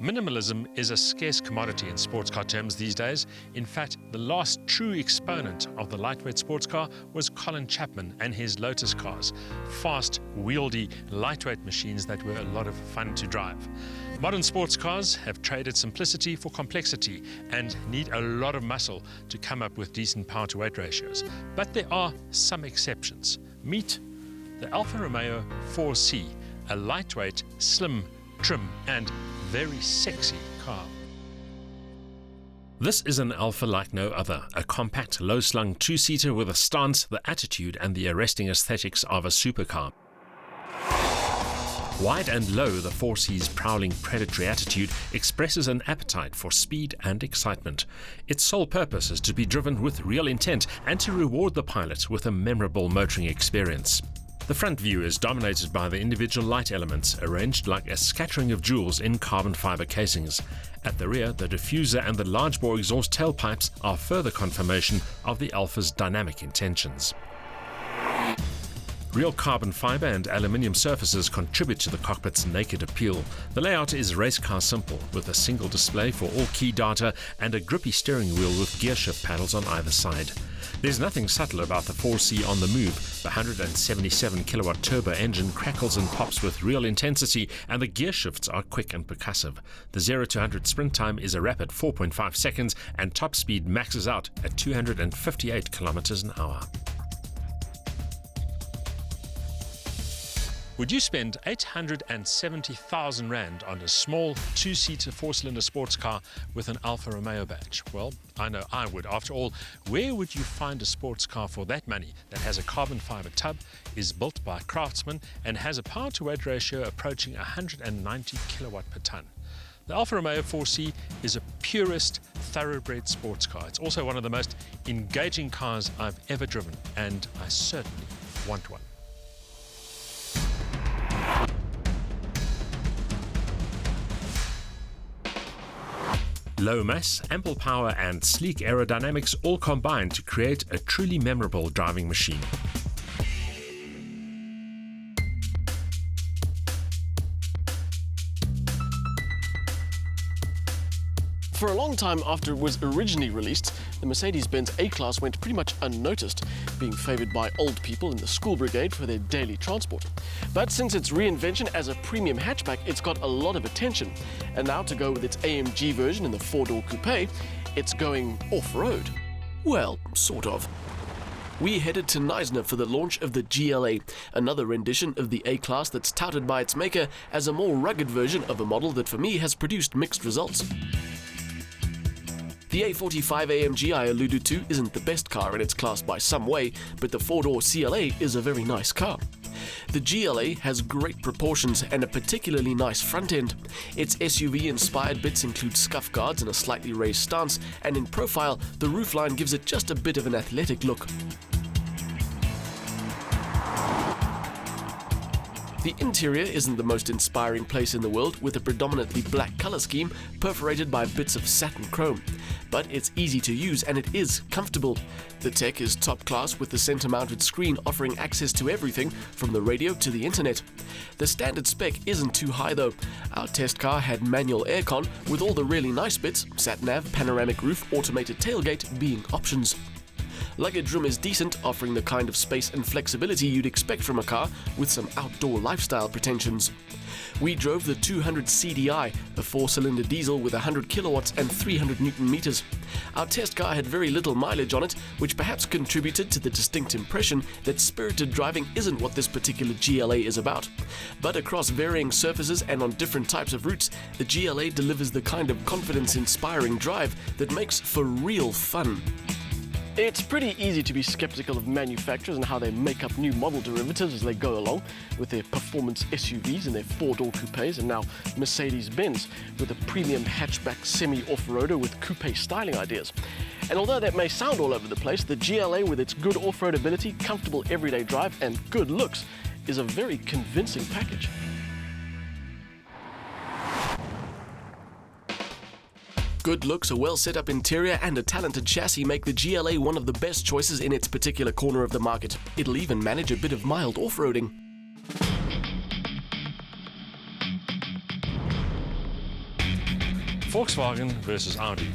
Minimalism is a scarce commodity in sports car terms these days. In fact, the last true exponent of the lightweight sports car was Colin Chapman and his Lotus cars. Fast, wieldy, lightweight machines that were a lot of fun to drive. Modern sports cars have traded simplicity for complexity and need a lot of muscle to come up with decent power to weight ratios. But there are some exceptions. Meet the Alfa Romeo 4C, a lightweight, slim, trim and very sexy car. This is an Alfa like no other, a compact, low-slung two-seater with a stance, the attitude and the arresting aesthetics of a supercar. Wide and low, the 4C's prowling predatory attitude expresses an appetite for speed and excitement. Its sole purpose is to be driven with real intent and to reward the pilot with a memorable motoring experience. The front view is dominated by the individual light elements, arranged like a scattering of jewels in carbon fiber casings. At the rear, the diffuser and the large bore exhaust tailpipes are further confirmation of the Alfa's dynamic intentions. Real carbon fiber and aluminium surfaces contribute to the cockpit's naked appeal. The layout is race car simple, with a single display for all key data and a grippy steering wheel with gear shift paddles on either side. There's nothing subtle about the 4C on the move. The 177 kilowatt turbo engine crackles and pops with real intensity, and the gear shifts are quick and percussive. The 0 to 100 sprint time is a rapid 4.5 seconds, and top speed maxes out at 258 kilometers an hour. Would you spend 870,000 Rand on a small two-seater four-cylinder sports car with an Alfa Romeo badge? Well, I know I would. After all, where would you find a sports car for that money that has a carbon fiber tub, is built by craftsmen, and has a power-to-weight ratio approaching 190 kilowatt per ton? The Alfa Romeo 4C is a purist, thoroughbred sports car. It's also one of the most engaging cars I've ever driven, and I certainly want one. Low mass, ample power and sleek aerodynamics all combine to create a truly memorable driving machine. For a long time after it was originally released, the Mercedes-Benz A-Class went pretty much unnoticed, being favoured by old people in the school brigade for their daily transport. But since its reinvention as a premium hatchback, it's got a lot of attention. And now, to go with its AMG version in the four-door coupe, it's going off-road. Well, sort of. We headed to Knysna for the launch of the GLA, another rendition of the A-Class that's touted by its maker as a more rugged version of a model that for me has produced mixed results. The A45 AMG I alluded to isn't the best car in its class by some way, but the four-door CLA is a very nice car. The GLA has great proportions and a particularly nice front end. Its SUV-inspired bits include scuff guards and a slightly raised stance, and in profile, the roofline gives it just a bit of an athletic look. The interior isn't the most inspiring place in the world, with a predominantly black color scheme perforated by bits of satin chrome. But it's easy to use and it is comfortable. The tech is top class, with the center-mounted screen offering access to everything from the radio to the internet. The standard spec isn't too high though. Our test car had manual aircon, with all the really nice bits, sat-nav, panoramic roof, automated tailgate being options. Luggage room is decent, offering the kind of space and flexibility you'd expect from a car with some outdoor lifestyle pretensions. We drove the 200 CDI, a four-cylinder diesel with 100 kilowatts and 300 Newton meters. Our test car had very little mileage on it, which perhaps contributed to the distinct impression that spirited driving isn't what this particular GLA is about. But across varying surfaces and on different types of routes, the GLA delivers the kind of confidence-inspiring drive that makes for real fun. It's pretty easy to be skeptical of manufacturers and how they make up new model derivatives as they go along, with their performance SUVs and their four-door coupes, and now Mercedes-Benz with a premium hatchback semi-off-roader with coupe styling ideas. And although that may sound all over the place, the GLA, with its good off-road ability, comfortable everyday drive and good looks, is a very convincing package. Good looks, a well-set-up interior and a talented chassis make the GLA one of the best choices in its particular corner of the market. It'll even manage a bit of mild off-roading. Volkswagen versus Audi,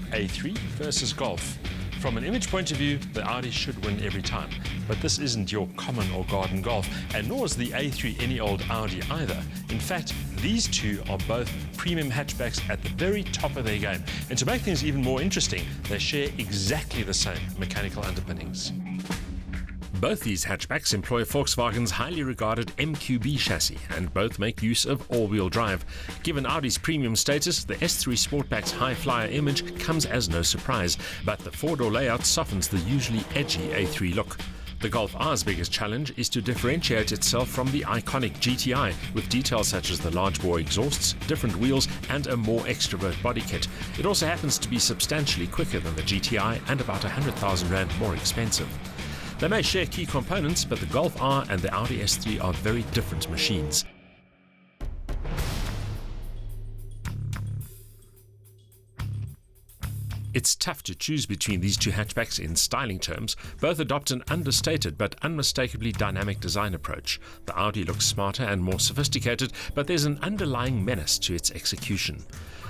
A3 versus Golf. From an image point of view, the Audi should win every time. But this isn't your common or garden Golf, and nor is the A3 any old Audi either. In fact, these two are both premium hatchbacks at the very top of their game. And to make things even more interesting, they share exactly the same mechanical underpinnings. Both these hatchbacks employ Volkswagen's highly regarded MQB chassis, and both make use of all-wheel drive. Given Audi's premium status, the S3 Sportback's high-flyer image comes as no surprise, but the four-door layout softens the usually edgy A3 look. The Golf R's biggest challenge is to differentiate itself from the iconic GTI, with details such as the large-bore exhausts, different wheels, and a more extrovert body kit. It also happens to be substantially quicker than the GTI and about R100,000 more expensive. They may share key components, but the Golf R and the Audi S3 are very different machines. It's tough to choose between these two hatchbacks in styling terms. Both adopt an understated but unmistakably dynamic design approach. The Audi looks smarter and more sophisticated, but there's an underlying menace to its execution.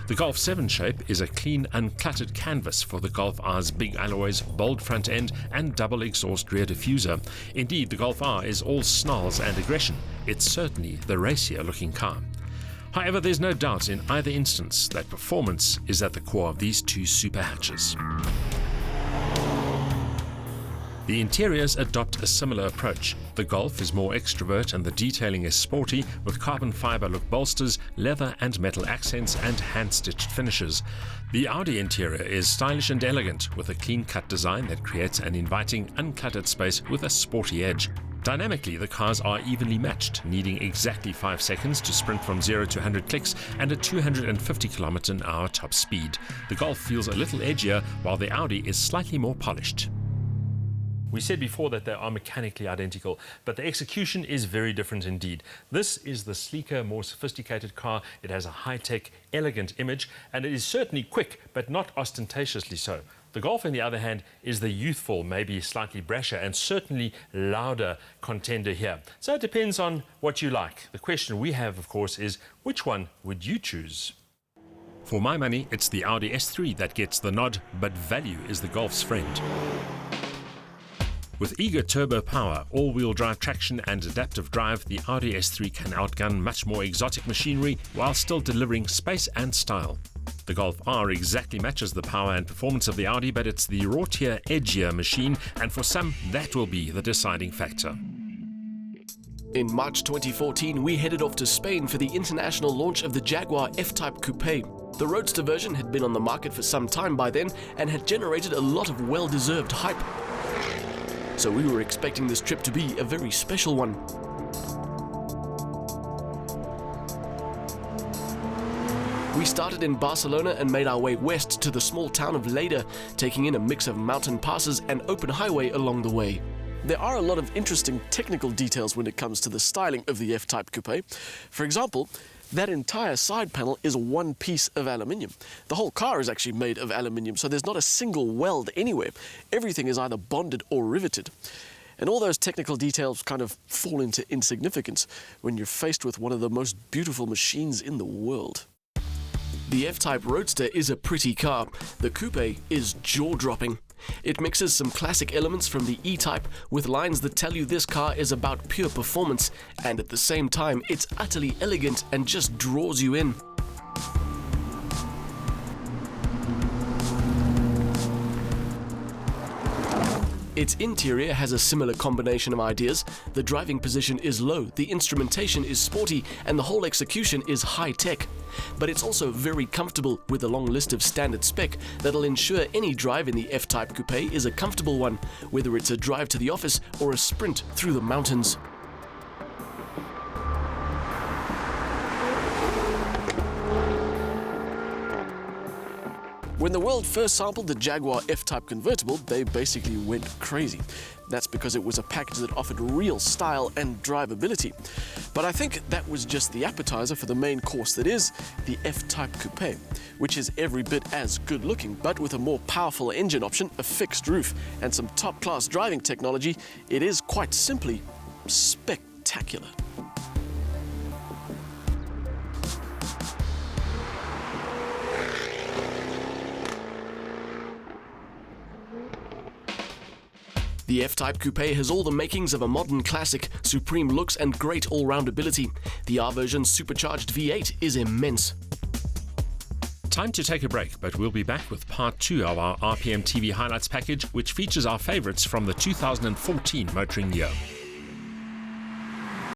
The Golf 7 shape is a clean, uncluttered canvas for the Golf R's big alloys, bold front end, and double exhaust rear diffuser. Indeed, the Golf R is all snarls and aggression. It's certainly the racier looking car. However, there's no doubt in either instance that performance is at the core of these two super hatches. The interiors adopt a similar approach. The Golf is more extrovert and the detailing is sporty, with carbon fiber look bolsters, leather and metal accents, and hand-stitched finishes. The Audi interior is stylish and elegant, with a clean-cut design that creates an inviting, uncluttered space with a sporty edge. Dynamically, the cars are evenly matched, needing exactly 5 seconds to sprint from 0 to 100 clicks and a 250 km/h top speed. The Golf feels a little edgier, while the Audi is slightly more polished. We said before that they are mechanically identical, but the execution is very different indeed. This is the sleeker, more sophisticated car. It has a high-tech, elegant image, and it is certainly quick, but not ostentatiously so. The Golf, on the other hand, is the youthful, maybe slightly brasher, and certainly louder contender here. So it depends on what you like. The question we have, of course, is which one would you choose? For my money, it's the Audi S3 that gets the nod, but value is the Golf's friend. With eager turbo power, all-wheel drive traction and adaptive drive, the Audi S3 can outgun much more exotic machinery while still delivering space and style. The Golf R exactly matches the power and performance of the Audi, but it's the raw-tier, edgier machine, and for some, that will be the deciding factor. In March 2014, we headed off to Spain for the international launch of the Jaguar F-Type Coupe. The Roadster version had been on the market for some time by then and had generated a lot of well-deserved hype. So we were expecting this trip to be a very special one. We started in Barcelona and made our way west to the small town of Lleida, taking in a mix of mountain passes and open highway along the way. There are a lot of interesting technical details when it comes to the styling of the F-Type Coupe. For example, that entire side panel is one piece of aluminium. The whole car is actually made of aluminium, so there's not a single weld anywhere. Everything is either bonded or riveted. And all those technical details kind of fall into insignificance when you're faced with one of the most beautiful machines in the world. The F-Type Roadster is a pretty car. The Coupe is jaw-dropping. It mixes some classic elements from the E-Type with lines that tell you this car is about pure performance, and at the same time it's utterly elegant and just draws you in. Its interior has a similar combination of ideas. The driving position is low, the instrumentation is sporty, and the whole execution is high-tech. But it's also very comfortable, with a long list of standard spec that'll ensure any drive in the F-Type Coupe is a comfortable one, whether it's a drive to the office or a sprint through the mountains. When the world first sampled the Jaguar F-Type convertible, they basically went crazy. That's because it was a package that offered real style and drivability. But I think that was just the appetizer for the main course that is the F-Type Coupe, which is every bit as good looking, but with a more powerful engine option, a fixed roof, and some top-class driving technology. It is quite simply spectacular. The F-Type Coupe has all the makings of a modern classic, supreme looks and great all-round ability. The R-version's supercharged V8 is immense. Time to take a break, but we'll be back with part 2 of our RPM TV highlights package, which features our favorites from the 2014 motoring year.